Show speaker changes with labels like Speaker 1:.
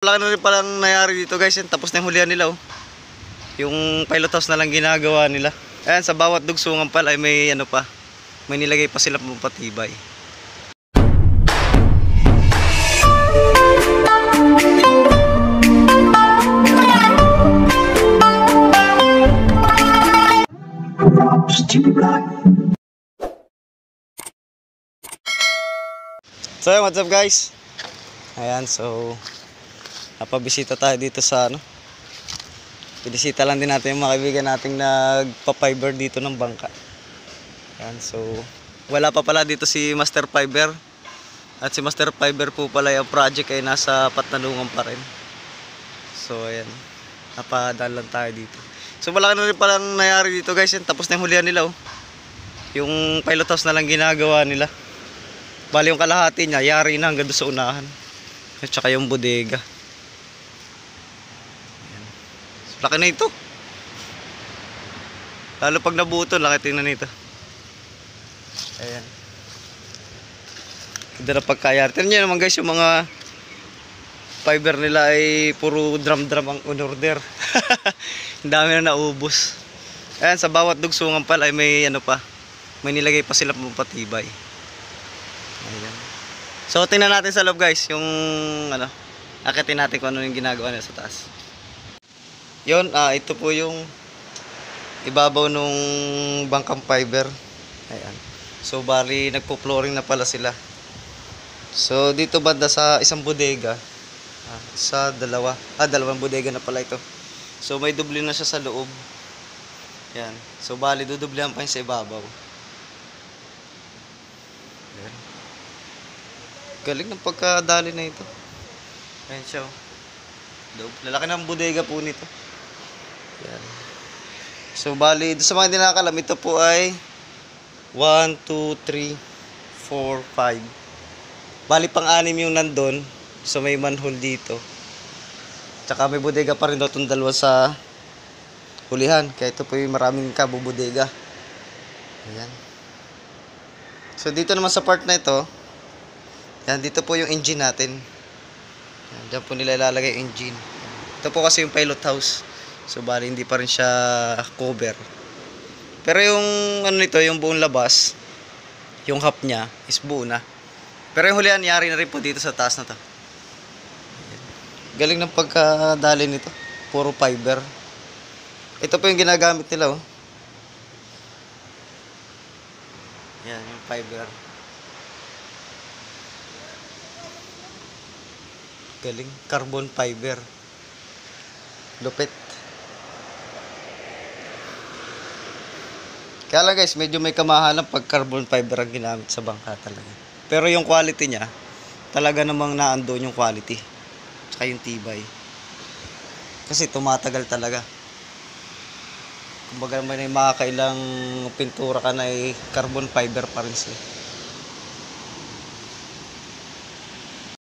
Speaker 1: Wala na rin palang nangyari dito guys, yan, tapos na yung hulihan nila oh. Yung pilot house na lang ginagawa nila. Ayan, sa bawat dugsungan pala ay may ano pa, may nilagay pa sila pampatibay. So what's up guys? Ayan, so napabisita tayo dito sa ano. Binisita lang din natin yung mga kaibigan nating nagpa-fiber dito ng bangka. Ayan, so wala pa pala dito si Master Fiber. At si Master Fiber po pala yung project ay nasa Patnalungan pa rin. So ayan, napadaan lang tayo dito. So wala na rin palang nangyari dito guys, yan, tapos na yung hulihan nila oh. Yung pilot house na lang ginagawa nila. Bali yung kalahati niya, yari na hanggang doon sa unahan. At saka yung bodega. Ayan. So, laki na ito. Lalo pag nabuto, laki tingnan nito. Ayan. Ganda na pagkayari. Tignan nyo naman guys, yung mga fiber nila ay puro drum-drum ang on-order. Ang dami na naubos. Ayan, sa bawat dugsungan pala ay may ano pa, may nilagay pa sila pampatibay. Ayan. So tingnan natin sa loob guys, yung ano, akitin natin kung ano yung ginagawa nila sa taas. Yun, ito po yung ibabaw nung bangkang fiber. Ayan. So bali nagpo-flooring na pala sila. So dito banda sa isang bodega, dalawang bodega na pala ito. So may doble na siya sa loob. Ayan. So bali dudublehan pa yung sa ibabaw. Ayan. Galing ng pagkadali na ito. Ayan siya oh. Lalaki ng bodega po nito. Ayan. So bali, sa mga hindi nakakalam, ito po ay 1, 2, 3, 4, 5. Bali pang-anim yung nandun. So may manhole dito. Tsaka may bodega pa rin daw itong dalawa sa hulihan. Kaya ito po yung maraming kabubodega. Ayan. So dito naman sa part na ito, yan, dito po yung engine natin. Yan, dyan po nila ilalagay yung engine. Ito po kasi yung pilot house. So bali hindi pa rin siya cover. Pero yung ano nito, yung buong labas, yung half niya is buo na. Pero yung hulihan yari na rin po dito sa taas na to. Ayan. Galing ng pagkadali nito. Puro fiber. Ito po yung ginagamit nila oh. Yan, yung fiber. Galing, carbon fiber. Lupit. Kaya lang guys, medyo may kamahalan pag carbon fiber ang ginamit sa bangka talaga. Pero yung quality niya, talaga namang naandoon yung quality. Tsaka yung tibay. Kasi tumatagal talaga. Kumbaga may makakailang pintura ka na carbon fiber pa rin siya.